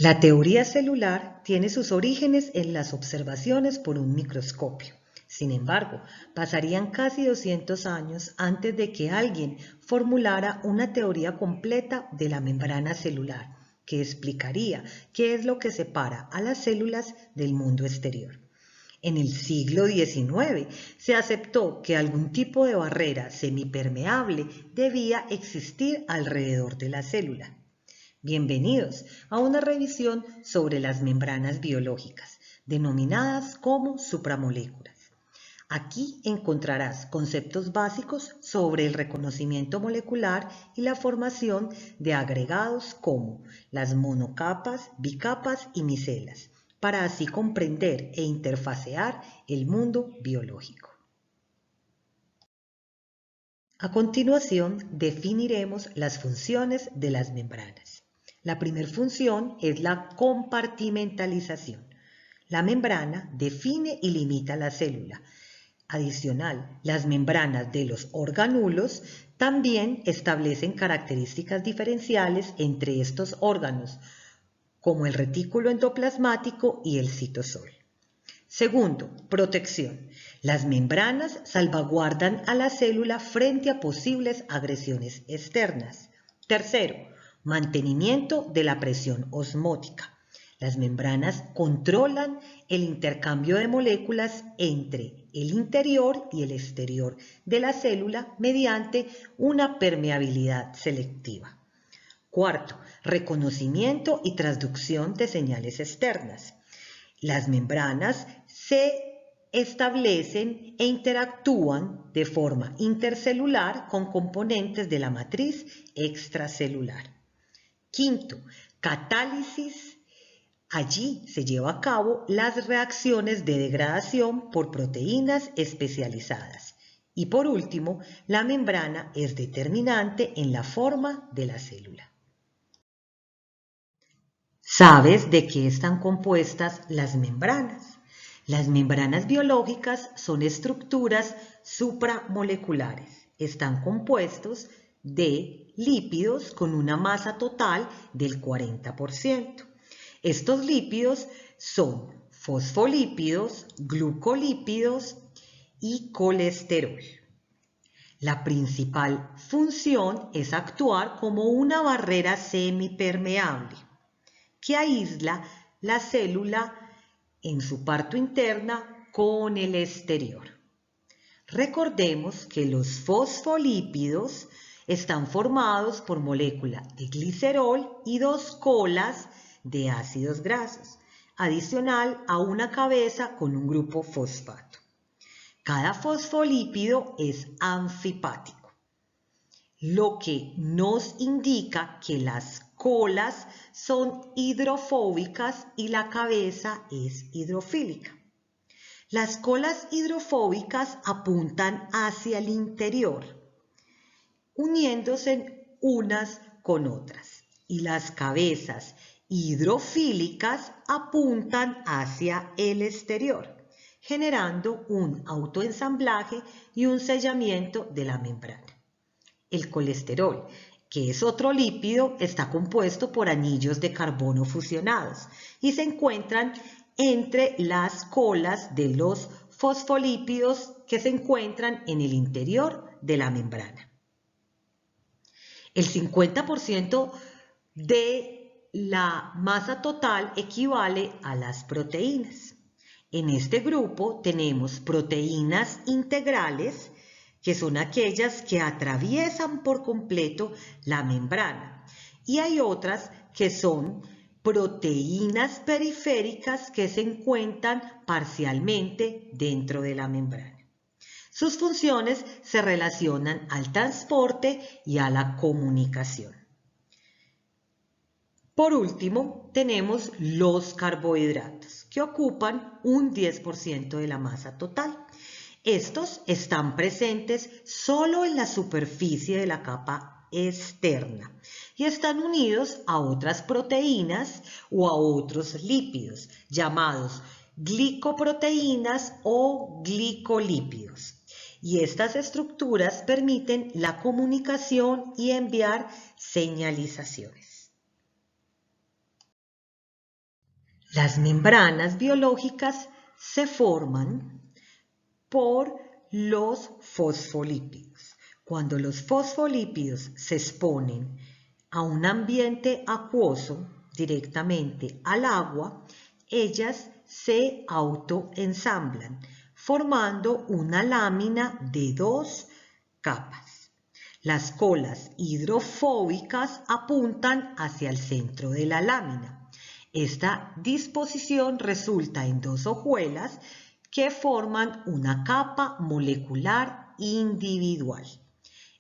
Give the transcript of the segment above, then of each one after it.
La teoría celular tiene sus orígenes en las observaciones por un microscopio. Sin embargo, pasarían casi 200 años antes de que alguien formulara una teoría completa de la membrana celular, que explicaría qué es lo que separa a las células del mundo exterior. En el siglo XIX se aceptó que algún tipo de barrera semipermeable debía existir alrededor de la célula. Bienvenidos a una revisión sobre las membranas biológicas, denominadas como supramoléculas. Aquí encontrarás conceptos básicos sobre el reconocimiento molecular y la formación de agregados como las monocapas, bicapas y micelas, para así comprender e interfacear el mundo biológico. A continuación, definiremos las funciones de las membranas. La primera función es la compartimentalización. La membrana define y limita la célula. Adicional, las membranas de los organulos también establecen características diferenciales entre estos órganos, como el retículo endoplasmático y el citosol. Segundo, protección. Las membranas salvaguardan a la célula frente a posibles agresiones externas. Tercero, mantenimiento de la presión osmótica. Las membranas controlan el intercambio de moléculas entre el interior y el exterior de la célula mediante una permeabilidad selectiva. Cuarto, reconocimiento y transducción de señales externas. Las membranas se establecen e interactúan de forma intercelular con componentes de la matriz extracelular. Quinto, catálisis. Allí se lleva a cabo las reacciones de degradación por proteínas especializadas. Y por último, la membrana es determinante en la forma de la célula. ¿Sabes de qué están compuestas las membranas? Las membranas biológicas son estructuras supramoleculares. Están compuestos de lípidos con una masa total del 40%. Estos lípidos son fosfolípidos, glucolípidos y colesterol. La principal función es actuar como una barrera semipermeable que aísla la célula en su parte interna con el exterior. Recordemos que los fosfolípidos están formados por molécula de glicerol y dos colas de ácidos grasos, adicional a una cabeza con un grupo fosfato. Cada fosfolípido es anfipático, lo que nos indica que las colas son hidrofóbicas y la cabeza es hidrofílica. Las colas hidrofóbicas apuntan hacia el interior, uniéndose unas con otras, y las cabezas hidrofílicas apuntan hacia el exterior, generando un autoensamblaje y un sellamiento de la membrana. El colesterol, que es otro lípido, está compuesto por anillos de carbono fusionados y se encuentran entre las colas de los fosfolípidos que se encuentran en el interior de la membrana. El 50% de la masa total equivale a las proteínas. En este grupo tenemos proteínas integrales, que son aquellas que atraviesan por completo la membrana, y hay otras que son proteínas periféricas que se encuentran parcialmente dentro de la membrana. Sus funciones se relacionan al transporte y a la comunicación. Por último, tenemos los carbohidratos, que ocupan un 10% de la masa total. Estos están presentes solo en la superficie de la capa externa y están unidos a otras proteínas o a otros lípidos, llamados glicoproteínas o glicolípidos. Y estas estructuras permiten la comunicación y enviar señalizaciones. Las membranas biológicas se forman por los fosfolípidos. Cuando los fosfolípidos se exponen a un ambiente acuoso, directamente al agua, ellas se autoensamblan, formando una lámina de 2 capas. Las colas hidrofóbicas apuntan hacia el centro de la lámina. Esta disposición resulta en 2 hojuelas que forman una capa molecular individual.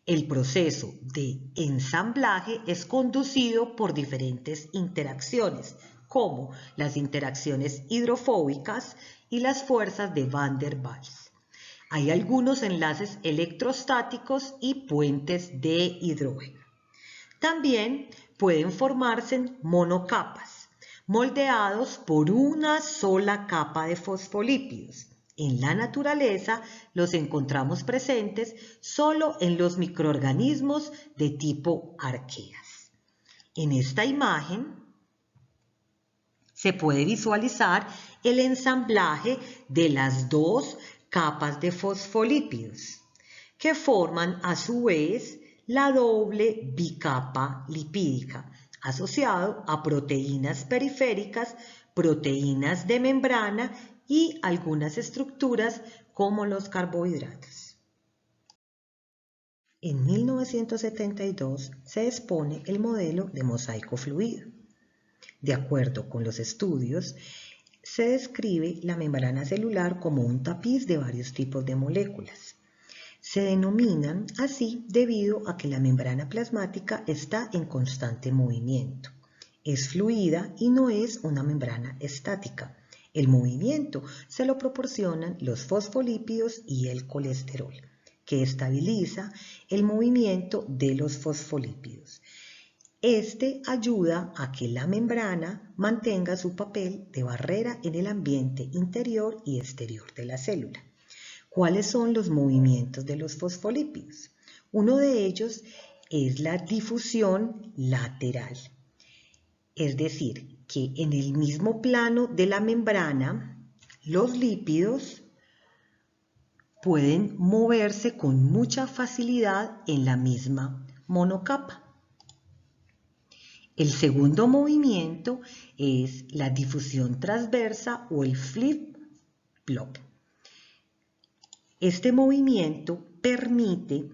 El proceso de ensamblaje es conducido por diferentes interacciones, como las interacciones hidrofóbicas y las fuerzas de Van der Waals. Hay algunos enlaces electrostáticos y puentes de hidrógeno. También pueden formarse monocapas, moldeados por una sola capa de fosfolípidos. En la naturaleza los encontramos presentes solo en los microorganismos de tipo arqueas. En esta imagen se puede visualizar el ensamblaje de las 2 capas de fosfolípidos, que forman a su vez la doble bicapa lipídica, asociado a proteínas periféricas, proteínas de membrana y algunas estructuras como los carbohidratos. En 1972 se expone el modelo de mosaico fluido. De acuerdo con los estudios, se describe la membrana celular como un tapiz de varios tipos de moléculas. Se denominan así debido a que la membrana plasmática está en constante movimiento. Es fluida y no es una membrana estática. El movimiento se lo proporcionan los fosfolípidos y el colesterol, que estabiliza el movimiento de los fosfolípidos. Este ayuda a que la membrana mantenga su papel de barrera en el ambiente interior y exterior de la célula. ¿Cuáles son los movimientos de los fosfolípidos? Uno de ellos es la difusión lateral, es decir, que en el mismo plano de la membrana los lípidos pueden moverse con mucha facilidad en la misma monocapa. El segundo movimiento es la difusión transversa o el flip-flop. Este movimiento permite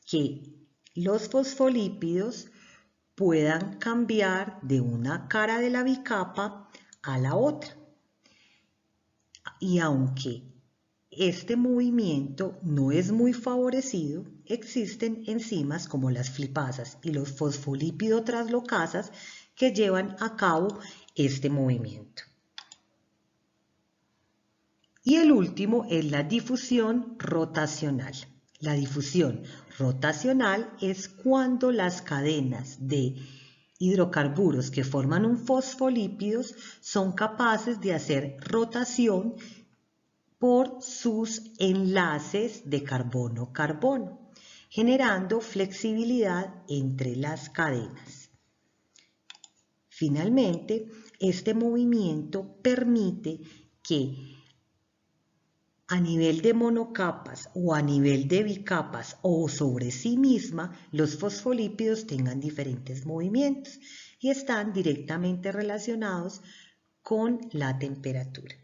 que los fosfolípidos puedan cambiar de una cara de la bicapa a la otra. Y aunque este movimiento no es muy favorecido, existen enzimas como las flipasas y los fosfolípido translocasas que llevan a cabo este movimiento. Y el último es la difusión rotacional. La difusión rotacional es cuando las cadenas de hidrocarburos que forman un fosfolípidos son capaces de hacer rotación por sus enlaces de carbono-carbono, generando flexibilidad entre las cadenas. Finalmente, este movimiento permite que a nivel de monocapas o a nivel de bicapas o sobre sí misma, los fosfolípidos tengan diferentes movimientos y están directamente relacionados con la temperatura.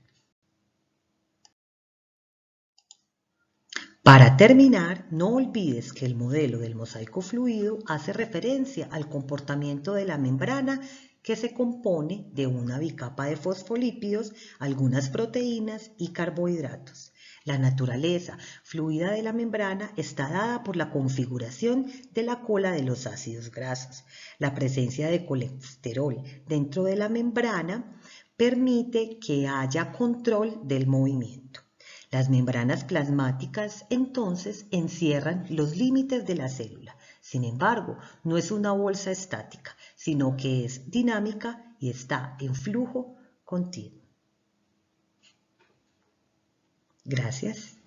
Para terminar, no olvides que el modelo del mosaico fluido hace referencia al comportamiento de la membrana que se compone de una bicapa de fosfolípidos, algunas proteínas y carbohidratos. La naturaleza fluida de la membrana está dada por la configuración de la cola de los ácidos grasos. La presencia de colesterol dentro de la membrana permite que haya control del movimiento. Las membranas plasmáticas entonces encierran los límites de la célula. Sin embargo, no es una bolsa estática, sino que es dinámica y está en flujo continuo. Gracias.